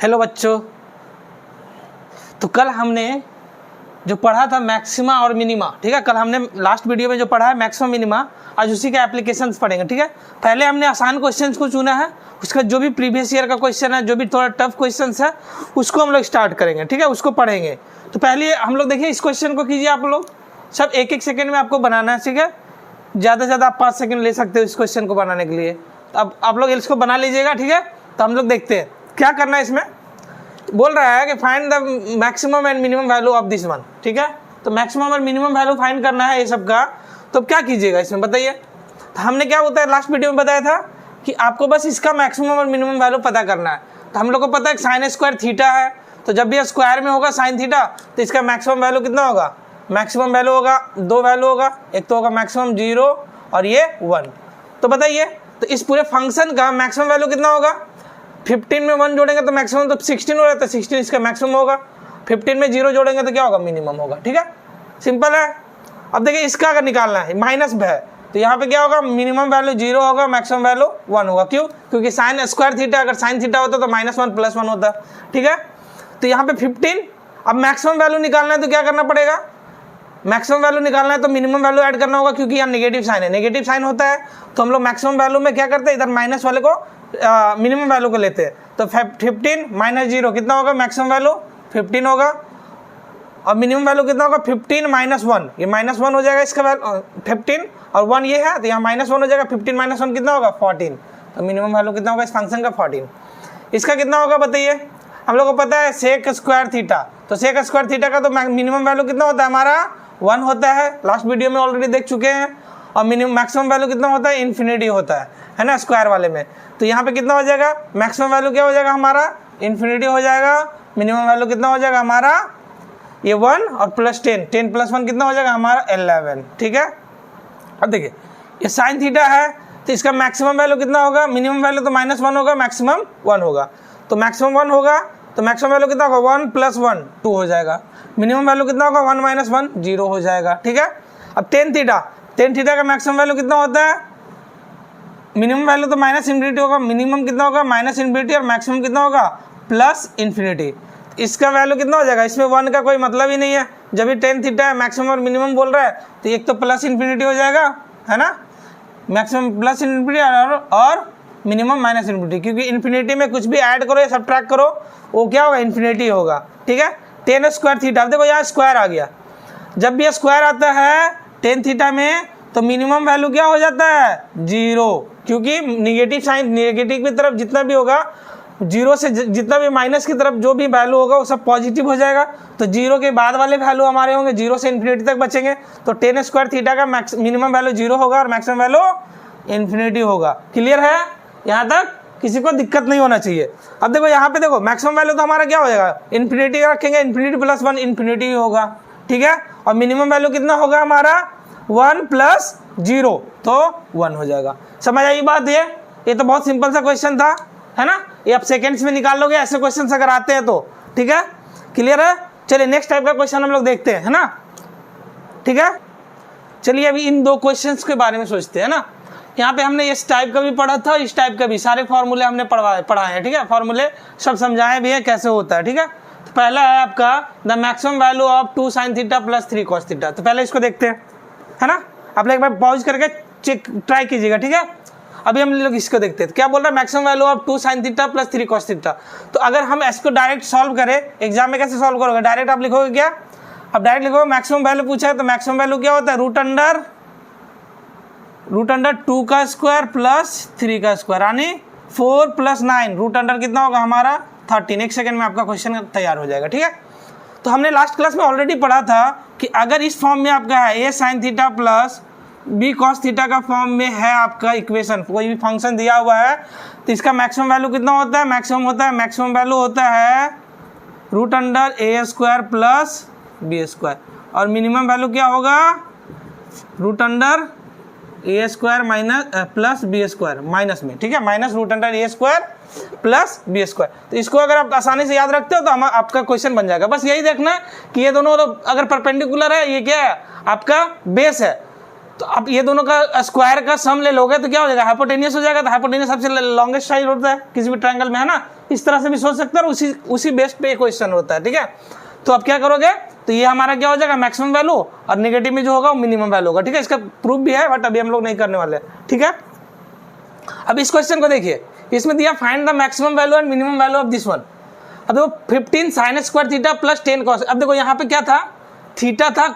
Hello बच्चों, तो कल हमने जो पढ़ा था मैक्सिमा और मिनिमा, ठीक है। कल हमने लास्ट वीडियो में जो पढ़ा है मैक्सिमा मिनिमा, आज उसी के एप्लीकेशंस पढ़ेंगे, ठीक है। पहले हमने आसान क्वेश्चंस को चुना है, उसका जो भी प्रीवियस ईयर का क्वेश्चन है, जो भी थोड़ा टफ क्वेश्चंस है उसको हम लोग स्टार्ट करेंगे, ठीक है, उसको पढ़ेंगे। तो पहले हम लोग देखिए, इस क्वेश्चन को कीजिए आप लोग, सब एक एक सेकेंड में आपको बनाना है, ठीक है। ज़्यादा से ज़्यादा आप 5 सेकेंड ले सकते हो इस क्वेश्चन को बनाने के लिए। तो अब आप लोग इसको बना लीजिएगा, ठीक है। तो हम लोग देखते हैं क्या करना है। इसमें बोल रहा है कि find the maximum and minimum value of this one, ठीक है। तो मैक्सिमम और मिनिमम वैल्यू फाइंड करना है ये सब का। तो क्या कीजिएगा इसमें बताइए। तो हमने क्या होता है लास्ट वीडियो में बताया था कि आपको बस इसका मैक्सिमम और मिनिमम वैल्यू पता करना है। तो हम लोग को पता है साइन स्क्वायर थीटा है, तो जब भी स्क्वायर में होगा साइन थीटा तो इसका मैक्सिमम वैल्यू कितना होगा। मैक्सिमम वैल्यू होगा 2 वैल्यू होगा, एक तो होगा मैक्सिमम 0 और ये 1। तो बताइए, तो इस पूरे फंक्शन का मैक्सिमम वैल्यू कितना होगा। 15 में 1 जोड़ेंगे तो मैक्सिमम तो 16 हो रहा है, 16 इसका मैक्सिमम होगा। 15 में 0 जोड़ेंगे तो क्या होगा, मिनिमम होगा, ठीक है। सिंपल है। अब देखिए इसका अगर निकालना है, माइनस है, तो यहाँ पे क्या होगा, मिनिमम वैल्यू 0 होगा, मैक्सिमम वैल्यू 1 होगा। क्यों? क्योंकि साइन स्क्वायर थीटा, अगर साइन थीटा होता तो -1 + 1 होता, ठीक है। तो यहाँ पे 15। अब मैक्सिमम वैल्यू निकालना है तो क्या करना पड़ेगा, मैक्सिमम वैल्यू निकालना है तो मिनिमम वैल्यू ऐड करना होगा, क्योंकि यहाँ नेगेटिव साइन है, नेगेटिव साइन होता है तो हम लोग मैक्सिमम वैल्यू में क्या करते हैं, इधर माइनस वाले को मिनिमम वैल्यू को लेते हैं। तो 15 - 0 कितना होगा, मैक्सिमम वैल्यू 15 होगा, और मिनिमम वैल्यू कितना होगा 15 - 1, ये -1 हो जाएगा इसका वैल्यू 15 और 1 ये है, तो यहाँ -1 हो जाएगा। 15 - 1 कितना होगा 14। तो मिनिमम वैल्यू कितना होगा इस फंक्शन का 14। इसका कितना होगा बताइए। हम लोग को पता है सेक स्क्वायर थीटा, तो सेक स्क्वायर थीटा का तो मिनिमम वैल्यू कितना होता है हमारा 1 होता है, लास्ट वीडियो में ऑलरेडी देख चुके हैं। और मिनिमम मैक्सिमम वैल्यू कितना होता है, इन्फिनिटी होता है ना, स्क्वायर वाले में। तो यहाँ पे कितना हो जाएगा, मैक्सिमम वैल्यू क्या हो जाएगा हमारा, इन्फिनिटी हो जाएगा। मिनिमम वैल्यू कितना हो जाएगा हमारा, ये 1 और +10, 10 + 1 कितना हो जाएगा हमारा 11, ठीक है। अब देखिए ये साइन थीटा है, तो इसका मैक्सिमम वैल्यू कितना होगा, मिनिमम वैल्यू तो -1 होगा, मैक्सिमम 1 होगा। तो मैक्सिमम 1 होगा, तो मैक्सिमम वैल्यू कितना होगा 1 + 1 2 हो जाएगा। मिनिमम वैल्यू कितना होगा 1 - 1 0 हो जाएगा, ठीक है। अब टेन थीटा का मैक्सिमम वैल्यू कितना होता है, मिनिमम वैल्यू तो -∞ होगा, मिनिमम कितना होगा -∞ और मैक्सिमम कितना होगा +∞। इसका वैल्यू कितना हो जाएगा, इसमें 1 का कोई मतलब ही नहीं है। जब भी टेन थीटा है मैक्सिमम और मिनिमम बोल रहा है, तो एक तो +∞ हो जाएगा, है ना, मैक्सिमम +∞ और मिनिमम -∞, क्योंकि इन्फिनिटी में कुछ भी ऐड करो या सब्ट्रैक्ट करो वो क्या होगा, इन्फिनिटी होगा, ठीक है। टेन स्क्वायर थीटा, अब देखो यहाँ स्क्वायर आ गया, जब भी स्क्वायर आता है टेन थीटा में तो मिनिमम वैल्यू क्या हो जाता है 0, क्योंकि निगेटिव साइन, नेगेटिव की तरफ जितना भी होगा, 0 से जितना भी माइनस की तरफ जो भी वैल्यू होगा वो सब पॉजिटिव हो जाएगा। तो 0 के बाद वाले वैल्यू हमारे होंगे 0 से इन्फिनिटी तक बचेंगे। तो टेन स्क्वायर थीटा का मिनिमम वैल्यू 0 होगा और मैक्सिमम वैल्यू इन्फिनिटी होगा। क्लियर है, यहाँ तक किसी को दिक्कत नहीं होना चाहिए। अब देखो यहाँ पे देखो मैक्सिमम वैल्यू तो हमारा क्या हो जाएगा, इन्फिनिटी का रखेंगे, इन्फिनिटी + 1 इन्फिनिटी होगा, ठीक है। और मिनिमम वैल्यू कितना होगा हमारा 1 + 0 तो 1 हो जाएगा। समझ आई बात। ये तो बहुत सिंपल सा क्वेश्चन था, है ना। ये आप सेकेंड्स में निकाल लोगे ऐसे क्वेश्चन अगर आते हैं तो, ठीक है। क्लियर है। चलिए नेक्स्ट टाइप का क्वेश्चन हम लोग देखते हैं, है ना, ठीक है। चलिए अभी इन 2 क्वेश्चंस के बारे में सोचते हैं ना। यहाँ पे हमने इस टाइप का भी पढ़ा था, इस टाइप का भी, सारे फॉर्मूले हमने पढ़ाए हैं, ठीक है। फॉर्मूले सब समझाए भी हैं कैसे होता है, ठीक है। तो पहला है आपका the maximum value of 2 sin θ + 3 cos θ। तो पहले इसको देखते हैं, है ना। आप लोग एक बार पॉज करके चेक ट्राई कीजिएगा, ठीक है। अभी हम लोग इसको देखते हैं। तो क्या बोल रहा है, maximum value of 2 sin θ + 3 cos θ। तो अगर हम इसको डायरेक्ट सॉल्व करें, एग्जाम में कैसे सॉल्व करोगे, डायरेक्ट आप लिखोगे क्या, अब डायरेक्ट लिखोगे मैक्सिमम वैल्यू पूछा है तो मैक्सिमम वैल्यू क्या होता है, √अंडर 2 का स्क्वायर + 3 का स्क्वायर, यानी 4 + 9 √अंडर कितना होगा हमारा 13। एक सेकंड में आपका क्वेश्चन तैयार हो जाएगा, ठीक है। तो हमने लास्ट क्लास में ऑलरेडी पढ़ा था कि अगर इस फॉर्म में आपका है a sin θ + b cos θ का फॉर्म में है आपका इक्वेशन, कोई भी फंक्शन दिया हुआ है, तो इसका मैक्सिमम वैल्यू कितना होता है, मैक्सिमम वैल्यू होता है √अंडर a² + b², और मिनिमम वैल्यू क्या होगा √अंडर a² + b² माइनस में, ठीक है, -√अंडर a² + b²। तो इसको अगर आप आसानी से याद रखते हो तो आपका क्वेश्चन बन जाएगा। बस यही देखना कि ये दोनों अगर परपेंडिकुलर है, ये क्या है आपका बेस है, तो आप ये दोनों का स्क्वायर का सम ले लोगे तो क्या हो जाएगा, हाइपोटेनियस हो जाएगा। तो हाइपोटेनियस सबसे लॉन्गेस्ट साइड होता है किसी भी ट्रायंगल में, है ना। इस तरह से भी सोच सकते हैं और उसी बेस पे क्वेश्चन होता है, ठीक है। तो अब क्या करोगे, तो ये हमारा क्या हो जाएगा, मैक्सिमम वैल्यू, और नेगेटिव में जो होगा वो मिनिमम वैल्यू होगा, ठीक है। इसका प्रूफ भी है बट अभी हम लोग नहीं करने वाले, ठीक है। अब इस क्वेश्चन को देखिए, इसमें दिया find the maximum value and minimum value of this one. अब देखो 15 sign square theta plus 10 cos. अब देखो यहाँ पे क्या था, थीटा था,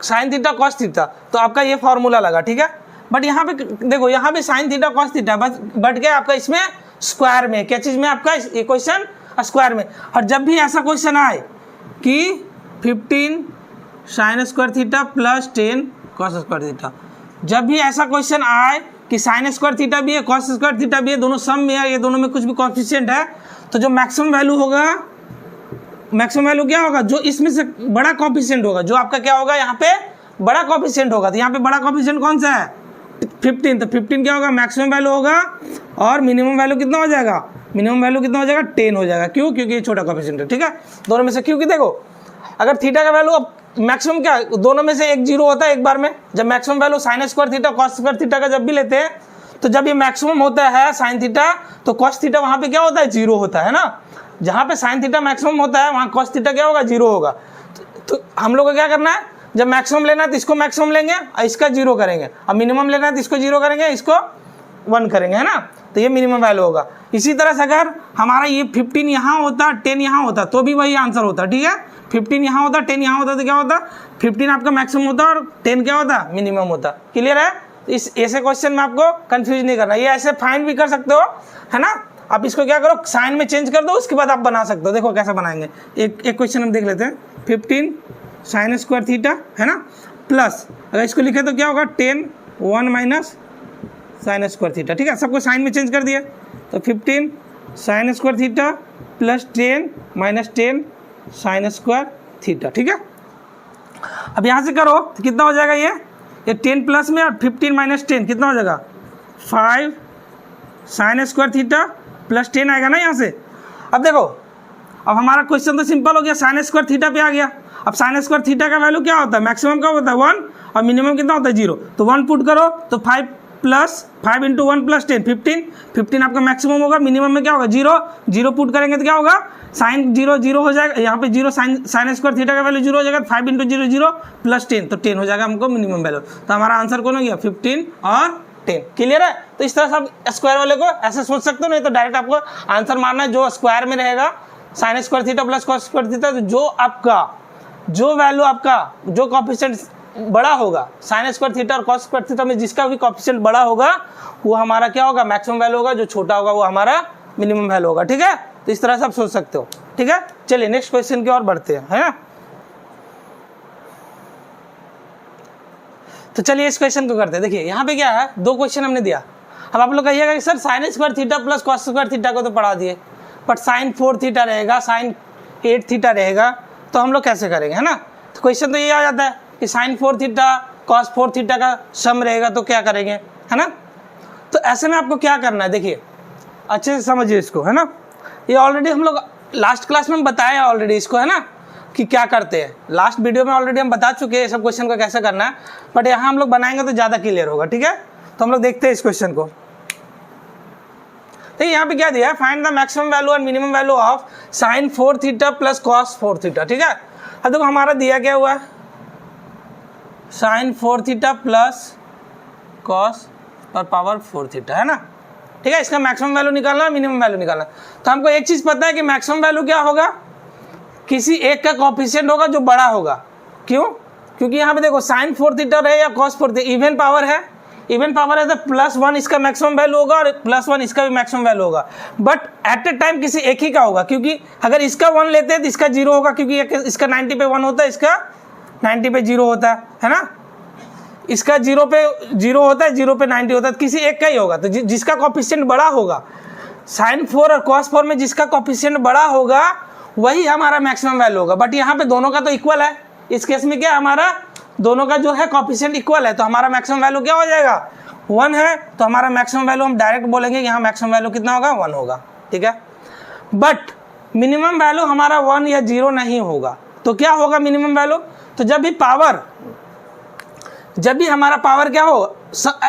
साइन थीटा कॉस थीटा, तो आपका ये फॉर्मूला लगा, ठीक है। बट यहाँ पे देखो, यहाँ पे sine theta cos theta but क्या आपका इसमें स्क्वायर में, क्या चीज में आपका ये क्वेश्चन स्क्वायर में। और जब भी ऐसा क्वेश्चन आए कि 15 sign square theta plus 10 cos square theta, जब भी ऐसा क्वेश्चन आए कि साइन स्क्वायर थीटा भी है कॉस स्क्वायर थीटा भी है, दोनों सम में है, ये दोनों में कुछ भी कोएफिशिएंट है, तो जो मैक्सिमम वैल्यू होगा, मैक्सिमम वैल्यू क्या होगा, जो इसमें से बड़ा कोएफिशिएंट होगा, जो आपका क्या होगा यहाँ पे बड़ा कोएफिशिएंट होगा। तो यहाँ पे बड़ा कोएफिशिएंट कौन सा है, 15। तो 15 क्या होगा, मैक्सिमम वैल्यू होगा, और मिनिमम वैल्यू कितना हो जाएगा, मिनिमम वैल्यू कितना हो जाएगा, 10 हो जाएगा। क्यों, क्योंकि ये छोटा कोएफिशिएंट है, ठीक है। दोनों में से, क्योंकि देखो अगर थीटा का वैल्यू, अब मैक्सिमम क्या, दोनों में से एक जीरो होता है एक बार में। जब maximum value sign square theta cos square theta का जब भी लेते हैं, तो जब ये मैक्सिमम होता है साइन थीटा, तो कॉस थीटा वहाँ पे क्या होता है, जीरो होता है ना। जहाँ पे साइन थीटा मैक्सिमम होता है वहाँ कॉस थीटा क्या होगा, जीरो होगा। तो हम लोग को क्या करना है, जब मैक्सिमम लेना है तो इसको मैक्सिमम लेंगे और इसका जीरो करेंगे, अब मिनिमम लेना है तो इसको जीरो करेंगे, इसको 1 करेंगे, है ना। तो ये मिनिमम वैल्यू होगा। इसी तरह से अगर हमारा ये 15 यहाँ होता, 10 यहाँ होता, तो भी वही आंसर होता, ठीक है। 15 यहाँ होता, 10 यहाँ होता, तो क्या होता, 15 आपका मैक्सिमम होता और 10 क्या होता, मिनिमम होता। क्लियर है। इस ऐसे क्वेश्चन में आपको कंफ्यूज नहीं करना, ये ऐसे फाइंड भी कर सकते हो, है ना। आप इसको क्या करो, साइन में चेंज कर दो, उसके बाद आप बना सकते हो। देखो कैसे बनाएंगे, एक क्वेश्चन हम देख लेते हैं। 15 साइन स्क्वायर थीटा, है ना, प्लस अगर इसको लिखे तो क्या होगा, 10 1 माइनस साइन स्क्वायर थीटा, ठीक है। सबको साइन में चेंज कर दिया, तो 15 sign square theta plus 10 minus 10 sign square theta, ठीक है। अब यहाँ से करो तो कितना हो जाएगा, ये 10 प्लस में और 15 माइनस 10 कितना हो जाएगा, 5 साइन स्क्वायर थीटा प्लस 10 आएगा ना यहाँ से। अब देखो, अब हमारा क्वेश्चन तो सिंपल हो गया, साइन स्क्वायर थीटा पे आ गया। अब साइन स्क्वायर थीटा का वैल्यू क्या होता है, मैक्सिमम का होता है 1 और मिनिमम कितना होता है 0। तो 1 पुट करो तो 5 प्लस 5 इंटू 1 प्लस 10 15 आपका मैक्सिमम होगा, मिनिमम में क्या होगा 0 पुट करेंगे तो क्या होगा, साइन 0 हो जाएगा, यहाँ पे 0 साइन स्क्वायर थीटा का वैल्यू 0 हो जाएगा, 5 इंटू 0 प्लस 10, तो 10 हो जाएगा हमको मिनिमम वैल्यू। तो हमारा आंसर कौन हो गया, 15 और 10। क्लियर है। तो इस तरह से आप स्क्वायर वाले को ऐसे सोच सकते हो, नहीं तो डायरेक्ट आपको आंसर मारना है जो स्क्वायर में रहेगा, sign square theta plus cos square theta. तो जो वैल्यू आपका जो कोएफिशिएंट बड़ा होगा, साइन स्क्वायर थीटा और कॉस स्क्वायर थीटा में जिसका भी कोएफिशिएंट बड़ा होगा वो हमारा क्या होगा, मैक्सिमम वैल्यू होगा, जो छोटा होगा वो हमारा मिनिमम वैल्यू होगा, ठीक है। तो इस तरह से आप सोच सकते हो, ठीक है। चलिए नेक्स्ट क्वेश्चन की ओर बढ़ते हैं, है ना। तो चलिए इस क्वेश्चन को करते हैं। देखिए यहाँ पे क्या है, 2 क्वेश्चन हमने दिया। अब आप लोग कहिएगा कि sir sign square theta plus cos square theta को तो पढ़ा दिए, बट साइन 4 थीटा रहेगा, साइन 8 थीटा रहेगा, तो हम लोग कैसे करेंगे, है ना। तो क्वेश्चन तो ये आ जाता है कि साइन 4 थीटा कॉस 4 थीटा का सम रहेगा, तो क्या करेंगे, है ना। तो ऐसे में आपको क्या करना है, देखिए अच्छे से समझिए इसको, है ना। ये ऑलरेडी हम लोग लास्ट क्लास में बताया ऑलरेडी इसको, है ना, कि क्या करते हैं। लास्ट वीडियो में ऑलरेडी हम बता चुके हैं सब क्वेश्चन को कैसे करना है, बट यहाँ हम लोग बनाएंगे तो ज़्यादा क्लियर होगा, ठीक है। तो हम लोग देखते हैं इस क्वेश्चन को। तो यहाँ पे क्या दिया है, फाइंड द मैक्सिमम वैल्यू और minimum value of sine 4 theta plus cos 4 theta, ठीक है। अब देखो हमारा दिया क्या हुआ है, साइन 4 थीटा प्लस कॉस और पावर 4 थीटा, है ना, ठीक है। इसका मैक्सिमम वैल्यू निकालना है, मिनिमम वैल्यू निकालना है। तो हमको एक चीज़ पता है कि मैक्सिमम वैल्यू क्या होगा, किसी एक का कोएफिशिएंट होगा जो बड़ा होगा। क्यों, क्योंकि यहाँ पे देखो साइन 4 थीटा रहे या कॉस 4 थीटा, इवन पावर है, इवन पावर है तो +1 इसका मैक्सिमम वैल्यू होगा और +1 इसका भी मैक्सिमम वैल्यू होगा। बट एट ए टाइम किसी एक ही का होगा, क्योंकि अगर इसका 1 लेते हैं तो इसका 0 होगा, क्योंकि इसका 90 पे 1 होता है, इसका 90 पे 0 होता है ना। इसका 0 पे 0 होता है, 0 पे 90 होता है, तो किसी एक का ही होगा। तो जिसका कोएफिशिएंट बड़ा होगा, साइन 4 और कॉस 4 में जिसका कोएफिशिएंट बड़ा होगा वही हमारा मैक्सिमम वैल्यू होगा। बट यहाँ पे दोनों का तो इक्वल है, इस केस में क्या हमारा दोनों का जो है कोएफिशिएंट इक्वल है, तो हमारा मैक्सिमम वैल्यू क्या हो जाएगा, 1 है। तो हमारा मैक्सिमम वैल्यू हम डायरेक्ट बोलेंगे यहाँ मैक्सिमम वैल्यू कितना होगा, 1 होगा, ठीक है। बट मिनिमम वैल्यू हमारा 1 या 0 नहीं होगा, तो क्या होगा मिनिमम वैल्यू, तो जब भी पावर जब भी हमारा पावर क्या हो,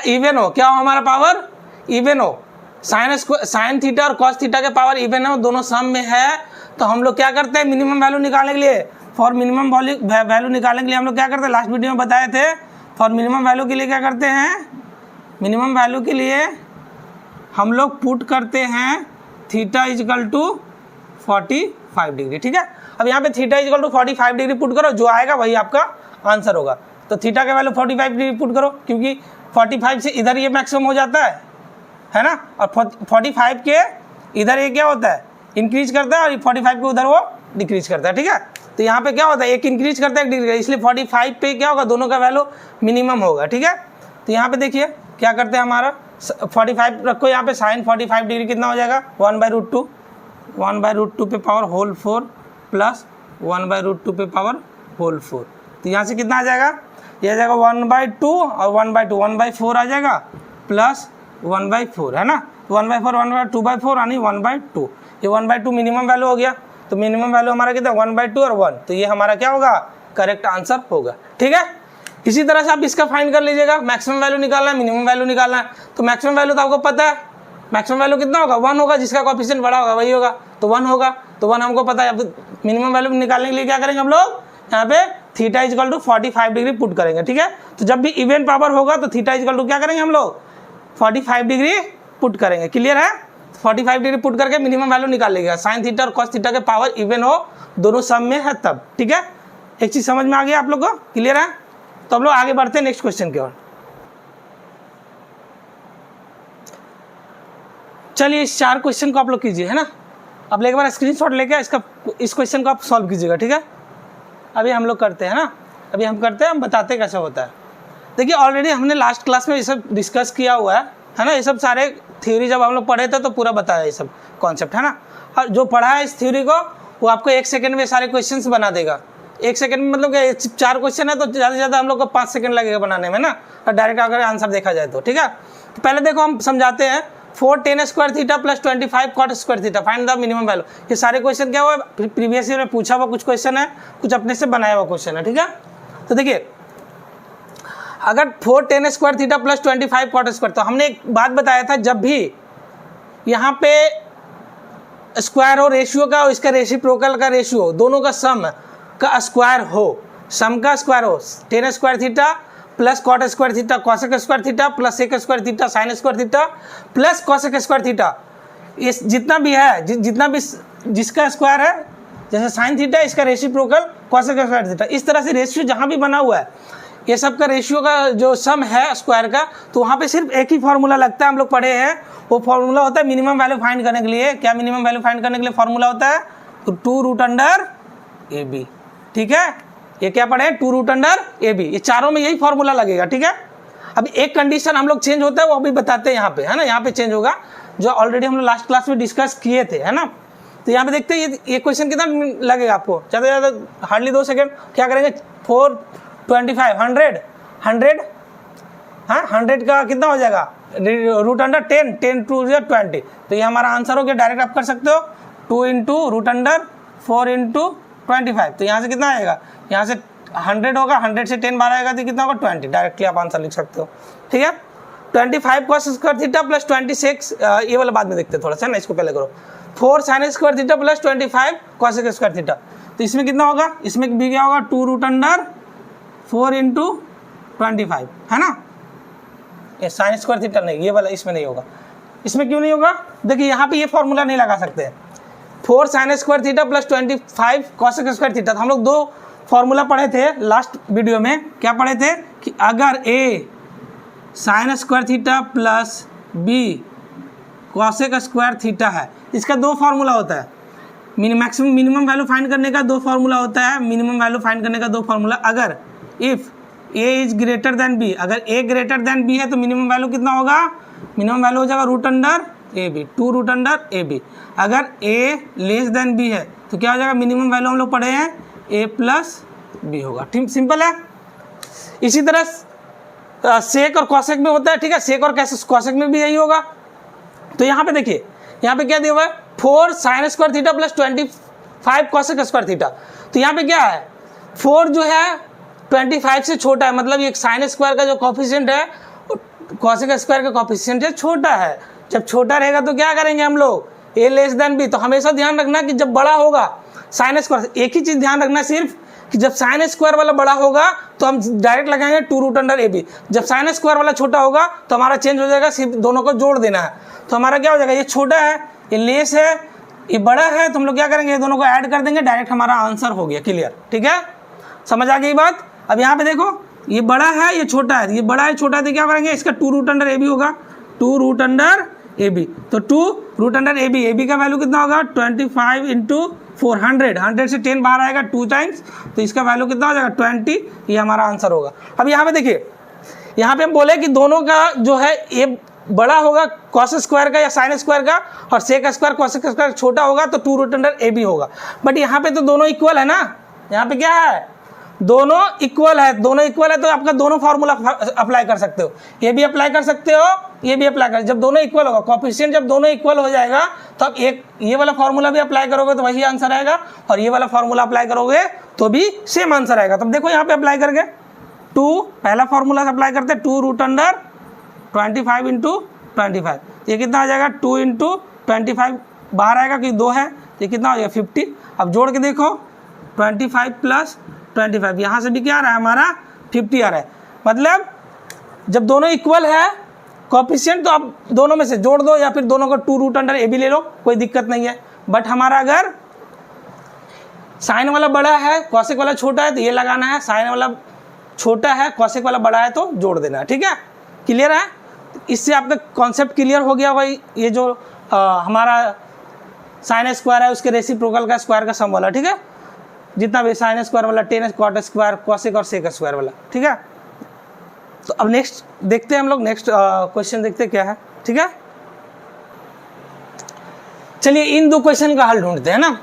इवन हो, क्या हो हमारा पावर इवन हो, साइन थीटा और कॉस थीटा के पावर इवन हो, दोनों सम में है, तो हम लोग क्या करते हैं मिनिमम वैल्यू निकालने के लिए, फॉर मिनिमम वैल्यू निकालने के लिए हम लोग क्या करते हैं, लास्ट वीडियो में बताए थे, फॉर मिनिमम वैल्यू के लिए क्या करते हैं, मिनिमम वैल्यू के लिए हम लोग पुट करते हैं थीटा इजकल टू 45 डिग्री। ठीक है, अब यहाँ पे theta equal to 45 degree put करो, जो आएगा वही आपका आंसर होगा। तो थीटा का वैल्यू 45 डिग्री पुट करो, क्योंकि 45 से इधर ये मैक्सिमम हो जाता है ना, और 45 के इधर ये क्या होता है इंक्रीज करता है, और 45 के उधर वो डिक्रीज करता है। ठीक है, तो यहाँ पे क्या होता है एक इंक्रीज करता है एक डिक्रीज, इसलिए 45 पे क्या होगा दोनों का वैल्यू मिनिमम होगा। ठीक है, तो यहाँ पे देखिए क्या करते हैं, हमारा 45 रखो यहाँ पे, साइन 45 डिग्री कितना हो जाएगा 1/√2, 1/√2 पे पावर होल 4 प्लस 1/√2 पे पावर होल 4। तो यहाँ से कितना आ जाएगा, ये आ जाएगा 1/2 और 1/2, 1/4 आ जाएगा प्लस 1/4 है ना, 1/4 1/2/4 यानी 1/2, ये 1/2 मिनिमम वैल्यू हो गया। तो मिनिमम वैल्यू हमारा कितना 1/2 और 1, तो ये हमारा क्या होगा करेक्ट आंसर होगा। ठीक है, इसी तरह से आप इसका फाइंड कर लीजिएगा, मैक्सिमम वैल्यू निकालना है मिनिमम वैल्यू निकालना है। तो मैक्सिमम वैल्यू तो आपको पता है, मैक्सिमम वैल्यू कितना होगा 1 होगा, जिसका कोएफिशिएंट बड़ा होगा वही होगा, तो 1 होगा, तो 1 हमको पता है। अब मिनिमम वैल्यू निकालने के लिए क्या करेंगे हम लोग, यहाँ पे theta equal to 45 degree put करेंगे। ठीक है, तो जब भी इवन पावर होगा तो थीटा इजकल टू क्या करेंगे हम लोग 45 डिग्री पुट करेंगे। क्लियर है, 45 डिग्री पुट करके मिनिमम वैल्यू निकाल लेगा, साइन थीटा और कॉस थीटा के पावर इवन हो, दोनों सम में है तब। ठीक है, एक चीज समझ में आ गया आप लोग को, क्लियर है। तो हम लोग आगे बढ़ते हैं नेक्स्ट क्वेश्चन की ओर। चलिए इस 4 क्वेश्चन को आप लोग कीजिए, है ना। अब एक बार स्क्रीनशॉट लेके इस क्वेश्चन को आप सॉल्व कीजिएगा। ठीक है, अभी हम लोग करते हैं ना, अभी हम करते हैं, हम बताते हैं कैसे होता है। देखिए ऑलरेडी हमने लास्ट क्लास में ये सब डिस्कस किया हुआ है ना, ये सब सारे थ्योरी जब हम लोग पढ़े थे तो पूरा बताया ये सब कॉन्सेप्ट, है ना। और जो पढ़ा है इस थ्योरी को वो आपको 1 सेकंड में सारे क्वेश्चंस बना देगा। 1 सेकंड में मतलब कि 4 क्वेश्चन है तो ज़्यादा से ज़्यादा हम लोग को 5 सेकंड लगेगा बनाने में ना, और डायरेक्ट अगर आंसर देखा जाए तो। ठीक है, तो पहले देखो हम समझाते हैं 4 tan square theta plus 25 cot square theta find the minimum value. ये सारे क्वेश्चन क्या हुआ प्रीवियस ईयर में पूछा हुआ कुछ क्वेश्चन है, कुछ अपने से बनाया हुआ क्वेश्चन है। ठीक है, तो देखिए अगर 4 tan square theta plus 25 cot square, तो हमने एक बात बताया था, जब भी यहाँ पे स्क्वायर हो रेशियो का और इसका रेसिप्रोकल का रेशियो हो, दोनों का सम का स्क्वायर हो, सम का स्क्वायर हो, tan square theta plus cot square theta cosec square theta plus sec square theta sine square theta plus cosec square theta, इस जितना भी है जितना भी जिसका स्क्वायर है, जैसे साइन थीटा इसका रेसिप्रोकल कॉसेक स्क्वायर थीटा, इस तरह से रेशियो जहाँ भी बना हुआ है ये सब का रेशियो का जो सम है स्क्वायर का, तो वहाँ पे सिर्फ एक ही फार्मूला लगता है, हम लोग पढ़े हैं, वो फार्मूला होता है मिनिमम वैल्यू फाइंड करने के लिए। क्या मिनिमम वैल्यू फाइंड करने के लिए फार्मूला होता है 2√√AB। ठीक है, ये क्या पढ़े 2√√AB, ये चारों में यही फार्मूला लगेगा। ठीक है, अब एक कंडीशन हम लोग चेंज होता है वो अभी बताते हैं यहाँ पे, है ना, यहाँ पे चेंज होगा जो ऑलरेडी हम लोग लास्ट क्लास में डिस्कस किए थे, है ना। तो यहाँ पे देखते हैं ये क्वेश्चन कितना लगेगा आपको, ज़्यादा से ज़्यादा हार्डली 2 सेकेंड। क्या करेंगे 4 25 100 हाँ 100 का कितना हो जाएगा √10 10 टू 20, तो ये हमारा आंसर हो गया। डायरेक्ट आप कर सकते हो 2 × √4 × 25, तो यहाँ से कितना आएगा, यहाँ से 100 होगा, 100 से 10 बार आएगा तो कितना होगा 20, डायरेक्टली आप आंसर लिख सकते हो। ठीक है, 25 cos स्क्वायर थीटा प्लस 26, ये वाला बाद में देखते हैं थोड़ा सा ना, इसको पहले करो। 4 sin square theta plus 25 cos square theta, तो इसमें कितना होगा, इसमें भी क्या होगा 2√4 × 25, है ना। ये साइन स्क्वायर थीटा नहीं, ये वाला इसमें नहीं होगा। इसमें क्यों नहीं होगा, देखिए यहाँ पे ये फॉर्मूला नहीं लगा सकते। 4 sin square theta plus 25 cos square theta, तो हम लोग 2 फॉर्मूला पढ़े थे लास्ट वीडियो में। क्या पढ़े थे कि अगर A sin square theta plus B cosec square theta है, इसका 2 फार्मूला होता है। मैक्सिमम मिनिमम वैल्यू फाइंड करने का 2 फार्मूला होता है, मिनिमम वैल्यू फाइंड करने का 2 फार्मूला। अगर if A is greater than B, अगर A ग्रेटर देन B है तो मिनिमम वैल्यू कितना होगा, मिनिमम वैल्यू हो जाएगा √√AB 2√√AB। अगर A लेस देन B है तो क्या हो जाएगा, मिनिमम वैल्यू हम लोग पढ़े हैं A प्लस B होगा। ठीक, सिंपल है। इसी तरह सेक और कॉसेक में होता है। ठीक है, सेक और कॉसेक में भी यही होगा। तो यहाँ पे देखिए, यहाँ पे क्या दिया हुआ है 4 sin square theta plus 25 cosec square theta, तो यहाँ पे क्या है 4 जो है 25 से छोटा है, मतलब ये साइन स्क्वायर का जो कॉफिशिएंट है कॉसेक स्क्वायर का कॉफिशिएंट है छोटा है। जब छोटा रहेगा तो क्या करेंगे हम लोग, a लेस देन b। तो हमेशा ध्यान रखना कि जब बड़ा होगा साइन स्क्वायर, एक ही चीज ध्यान रखना सिर्फ कि जब साइन स्क्वायर वाला बड़ा होगा तो हम डायरेक्ट लगाएंगे 2√√ab। जब साइन स्क्वायर वाला छोटा होगा तो हमारा चेंज हो जाएगा, सिर्फ दोनों को जोड़ देना है। तो हमारा क्या हो जाएगा, ये छोटा है, ये लेस है, ये बड़ा है, तो हम लोग क्या करेंगे, ये दोनों को ऐड कर देंगे, डायरेक्ट हमारा आंसर हो गया। क्लियर, ठीक है, समझ आ गई बात। अब यहाँ पे देखो, ये बड़ा है, ये छोटा है, ये बड़ा है छोटा है, तो क्या करेंगे, इसका 2√√ab होगा, 2√√ab। तो 2√√ab, ab का वैल्यू कितना होगा, 25 × 400, 100 से 10 बाहर आएगा 2 टाइम्स, तो इसका वैल्यू कितना हो जाएगा 20। ये हमारा आंसर होगा। अब यहाँ पे देखिए, यहाँ पे हम बोले कि दोनों का जो है ये बड़ा होगा कॉस स्क्वायर का या साइन स्क्वायर का, और सेक स्क्वायर कॉसेक स्क्वायर छोटा होगा तो 2√√ab होगा। बट यहाँ पे तो दोनों इक्वल है ना, यहाँ पे क्या है, दोनों इक्वल है, दोनों इक्वल है तो आपका दोनों फार्मूला अप्लाई कर सकते हो, ये भी अप्लाई कर सकते हो, ये भी अप्लाई कर। जब दोनों इक्वल होगा, कोएफिशिएंट जब दोनों इक्वल हो जाएगा तो आप एक ये वाला फार्मूला भी अप्लाई करोगे तो वही आंसर आएगा, और ये वाला फार्मूला अप्लाई करोगे तो भी सेम आंसर आएगा। तब देखो यहाँ पे अप्लाई करके 2 पहला फार्मूला अप्लाई करते हैं, 2√25 × 25, ये कितना आ जाएगा 2 × 25 बाहर आएगा कि 2 है, ये कितना हो जाएगा 50। अब जोड़ के देखो 25 + 25, यहाँ से भी क्या आ रहा है हमारा 50 आ रहा है। मतलब जब दोनों इक्वल है कोएफिशिएंट तो आप दोनों में से जोड़ दो, या फिर दोनों को 2√√ab ले लो, कोई दिक्कत नहीं है। बट हमारा अगर साइन वाला बड़ा है कॉसेक वाला छोटा है तो ये लगाना है, साइन वाला छोटा है कॉसेक वाला बड़ा है तो जोड़ देना है। ठीक है, क्लियर है, इससे आपका कॉन्सेप्ट क्लियर हो गया भाई। ये जो हमारा साइन स्क्वायर है उसके रेसिप्रोकल का स्क्वायर का सम वाला, ठीक है, जितना भी साइन स्क्वायर वाला, टेन कॉट स्क्वायर, कॉसेक और सेक स्क्वायर वाला, ठीक है। तो अब नेक्स्ट देखते हैं हम लोग, नेक्स्ट क्वेश्चन देखते हैं क्या है, ठीक है। चलिए इन 2 क्वेश्चन का हल ढूंढते हैं ना।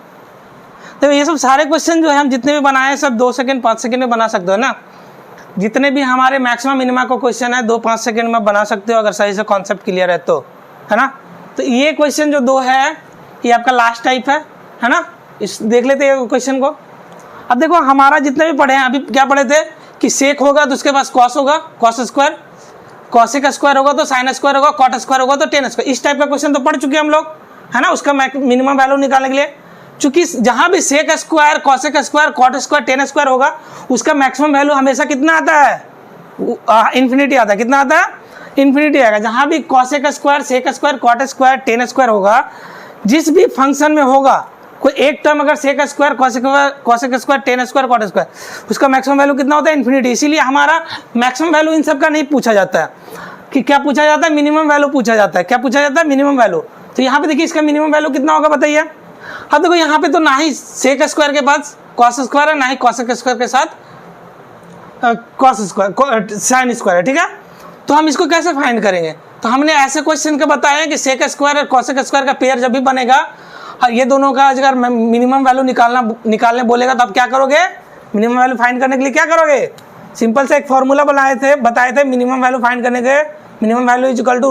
तो ये सब सारे क्वेश्चन जो है हम जितने भी बनाए हैं सब 2 सेकंड 5 सेकंड में बना सकते हो ना। जितने भी हमारे मैक्सिमम मिनिमा का क्वेश्चन है 2-5 सेकंड में बना सकते हो, अगर सही से कॉन्सेप्ट क्लियर है तो, है ना। तो ये क्वेश्चन जो 2 है ये आपका लास्ट टाइप है ना। इस देख लेते हैं क्वेश्चन को। अब देखो हमारा जितने भी पढ़े हैं, अभी क्या पढ़े थे कि सेक होगा तो उसके पास कॉस होगा, कॉस स्क्वायर, कॉसेक स्क्वायर होगा तो साइन स्क्वायर होगा, कॉट स्क्वायर होगा तो टेन स्क्वायर। इस टाइप का क्वेश्चन तो पढ़ चुके हम लोग, है ना। उसका मिनिमम वैल्यू निकालने के लिए, चूंकि जहां भी sec square, cosec square, cot square, tan square होगा उसका मैक्सिमम वैल्यू हमेशा कितना आता है, इन्फिनिटी आता है। कितना आता है, इन्फिनिटी आएगा। जहां भी cosec square, sec square, cot square, tan square होगा, जिस भी फंक्शन में होगा कोई एक टर्म अगर sec square, cosec square, tan square, cot square, उसका मैक्सिमम वैल्यू कितना होता है, इन्फिनिटी। इसीलिए हमारा मैक्सिमम वैल्यू इन सब का नहीं पूछा जाता है, कि क्या पूछा जाता है, मिनिमम वैल्यू पूछा जाता है। क्या पूछा जाता है, मिनिमम वैल्यू। तो यहाँ पे देखिए इसका मिनिमम वैल्यू कितना होगा बताइए। अब देखो यहाँ पे तो ना ही सेक स्क्वायर के पास कॉस स्क्वायर है, ना ही कॉसेक स्क्वायर के साथ कॉस स्क्वायर, साइन स्क्वायर है, ठीक है। तो हम इसको कैसे फाइंड करेंगे, तो हमने ऐसे क्वेश्चन का बताया कि सेक स्क्वायर और कॉसेक स्क्वायर का पेयर जब भी बनेगा और ये दोनों का अगर मिनिमम वैल्यू निकालने बोलेगा तो आप क्या करोगे, मिनिमम वैल्यू फाइंड करने के लिए क्या करोगे, सिंपल से एक फॉर्मूला बताए थे मिनिमम वैल्यू फाइंड करने के। Minimum value is equal to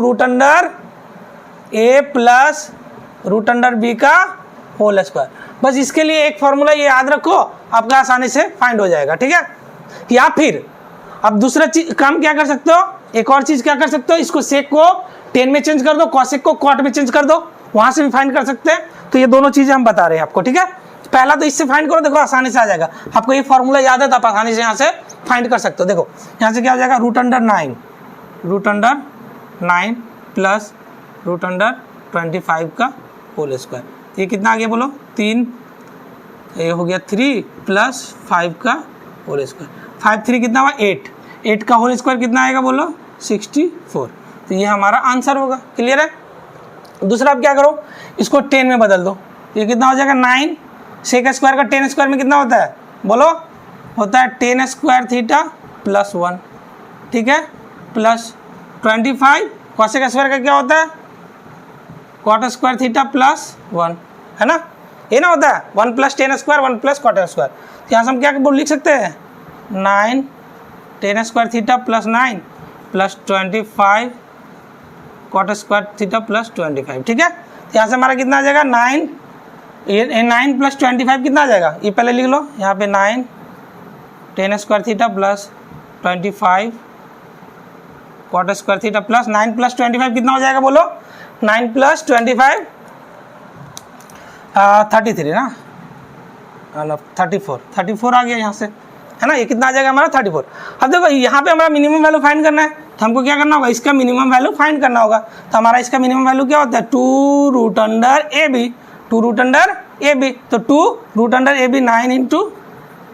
√a plus √b का होल स्क्वायर। बस इसके लिए एक फॉर्मूला ये याद रखो, आपका आसानी से फाइंड हो जाएगा, ठीक है। या फिर अब दूसरा चीज काम क्या कर सकते हो, एक और चीज क्या कर सकते हो, इसको सेक को टेन में चेंज कर दो, कॉसेक को कॉट में चेंज कर दो, वहां से भी फाइंड कर सकते हैं। तो ये दोनों चीजें हम बता रहे हैं आपको, ठीक है। पहला तो इससे फाइंड करो, देखो आसानी से आ जाएगा। आपको ये फॉर्मूला याद है तो आप आसानी से यहाँ से फाइंड कर सकते हो। देखो यहाँ से क्या हो जाएगा, √9 प्लस √25 का होल स्क्वायर। ये कितना आ गया बोलो, 3, ये हो गया 3 प्लस 5 का होल स्क्वायर। 5 3 कितना हुआ 8 का होल स्क्वायर कितना आएगा बोलो 64। तो ये हमारा आंसर होगा, क्लियर है। दूसरा आप क्या करो, इसको 10 में बदल दो, ये कितना हो जाएगा 9। सेक स्क्वायर का 10 स्क्वायर में कितना होता है बोलो, होता है 10 स्क्वायर थीटा प्लस 1, ठीक है, प्लस 25। कॉसेक स्क्वायर का क्या होता है, कॉट स्क्वायर थीटा प्लस 1, है ना, ये ना होता है 1 plus 10 square 1 plus cot square. तो यहाँ से हम क्या लिख सकते हैं, 9 10 square theta plus 9 plus 25 cot square theta plus 25, ठीक है। तो यहाँ से हमारा कितना आ जाएगा 9, ये 9 प्लस 25 कितना आ जाएगा, ये पहले लिख लो यहाँ पे 9 10 square theta plus 25 cot square theta plus 9 plus 25 कितना हो जाएगा बोलो? 9 प्लस 25 33 ना, 34 आ गया यहाँ से, है ना। ये कितना आ जाएगा हमारा? 34। अब देखो यहाँ पे हमारा मिनिमम वैल्यू फाइंड करना है, तो हमको क्या करना होगा? इसका मिनिमम वैल्यू फाइंड करना होगा। तो हमारा इसका मिनिमम वैल्यू क्या होता है? 2 root under A B, 2 root under A B, तो 2 root under A B 9 into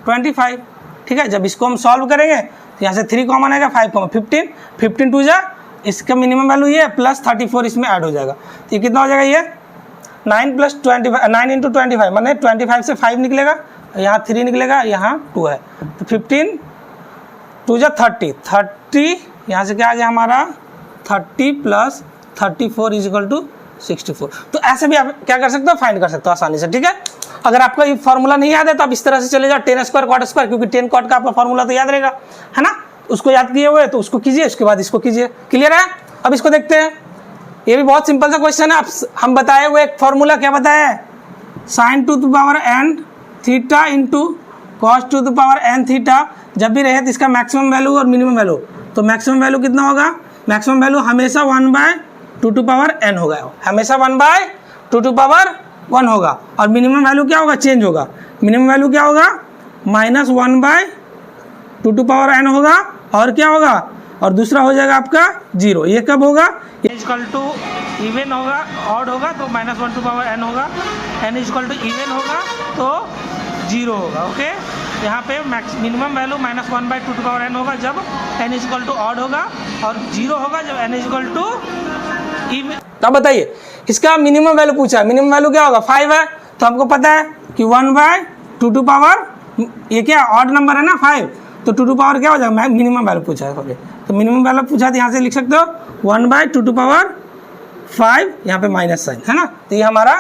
25, ठीक है। जब इसको हम सॉल्व करेंगे तो यहाँ से 3 कॉमन आएगा, 5 कॉमन 15, 15 टू जा इसका मिनिमम वैल्यू ये प्लस 34 इसमें ऐड हो जाएगा। तो ये कितना हो जाएगा? ये 9 प्लस 25, 9 इंटू 25 मैंने 25 से 5 निकलेगा, यहाँ 3 निकलेगा, यहाँ 2 है, तो 15 टू जा 30, यहाँ से क्या आ गया हमारा? 30 प्लस 34 इज इक्वल टू 64। तो ऐसे भी आप क्या कर सकते हो? फाइंड कर सकते हो आसानी से, ठीक है। अगर आपको ये फॉर्मूला नहीं याद है तो आप इस तरह से चले जाओ, 10 स्क्वायर कॉट स्क्वायर, क्योंकि 10 कॉट का आपका फॉर्मूला तो याद रहेगा, है ना। उसको याद किए हुए तो उसको कीजिए, उसके बाद इसको कीजिए। क्लियर है? अब इसको देखते हैं। ये भी बहुत सिंपल सा क्वेश्चन है। आप हम बताए हुए एक फॉर्मूला क्या बताया है? Sign to the power n theta into cos two the power n theta जब भी रहे तो इसका मैक्सिमम वैल्यू और मिनिमम वैल्यू, तो मैक्सिमम वैल्यू कितना होगा? मैक्सिमम वैल्यू हमेशा 1/2 टू पावर n होगा, हमेशा 1/2 टू पावर 1 होगा। और मिनिमम वैल्यू क्या होगा? चेंज होगा। मिनिमम वैल्यू क्या होगा? -1/2 टू पावर n होगा। और क्या होगा? और दूसरा हो जाएगा आपका 0। ये कब होगा? इक्वल टू इवन होगा, ऑड होगा तो -1 टू पावर n होगा, n इक्वल टू इवन होगा तो 0 होगा। ओके, यहाँ पे minimum value -1/2 to power n होगा जब n इक्वल टू ऑड होगा, और 0 होगा जब n इक्वल टू इवन। अब बताइए, इसका मिनिमम वैल्यू पूछा है, मिनिमम वैल्यू क्या होगा? 5 है, तो हमको पता है कि 1/2 टू पावर, ये क्या ऑड नंबर है ना 5, तो 2 टू पावर क्या हो जाएगा? मिनिमम वैल्यू पूछा है। ओके, तो मिनिमम वैल्यू पूछा तो यहाँ से लिख सकते हो 1/2 टू पावर 5, यहाँ पे माइनस साइन है ना, तो ये हमारा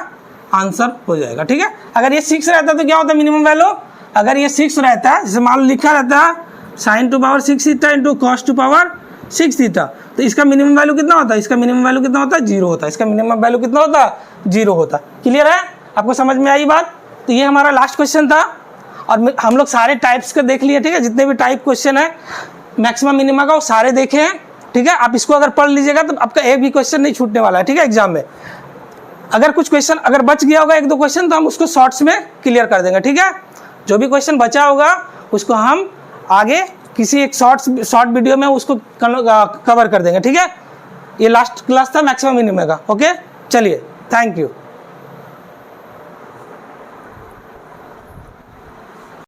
आंसर हो जाएगा, ठीक है। अगर ये 6 रहता तो क्या होता है मिनिमम वैल्यू? अगर ये 6 रहता है, जैसे मान लो लिखा रहता है sign to power 6 theta into cos two power 6 theta, तो इसका मिनिमम वैल्यू कितना होता है? इसका मिनिमम वैल्यू कितना होता है? 0 होता है। इसका मिनिमम वैल्यू कितना होता है? 0 होता है। क्लियर है? आपको समझ में आई बात? तो ये हमारा लास्ट क्वेश्चन था, और हम लोग सारे टाइप्स का देख लिए, ठीक है। जितने भी टाइप क्वेश्चन है मैक्सिमम मिनिमम का वो सारे देखे हैं, ठीक है। आप इसको अगर पढ़ लीजिएगा तो आपका एक भी क्वेश्चन नहीं छूटने वाला है, ठीक है, एग्जाम में। अगर कुछ क्वेश्चन अगर बच गया होगा 1-2 क्वेश्चन, तो हम उसको शॉर्ट्स में क्लियर कर देंगे, ठीक है। जो भी क्वेश्चन बचा होगा उसको हम आगे किसी एक शॉर्ट वीडियो में उसको कवर कर देंगे, ठीक है। ये लास्ट क्लास था मैक्सिमम मिनिमम का। ओके, चलिए, थैंक यू।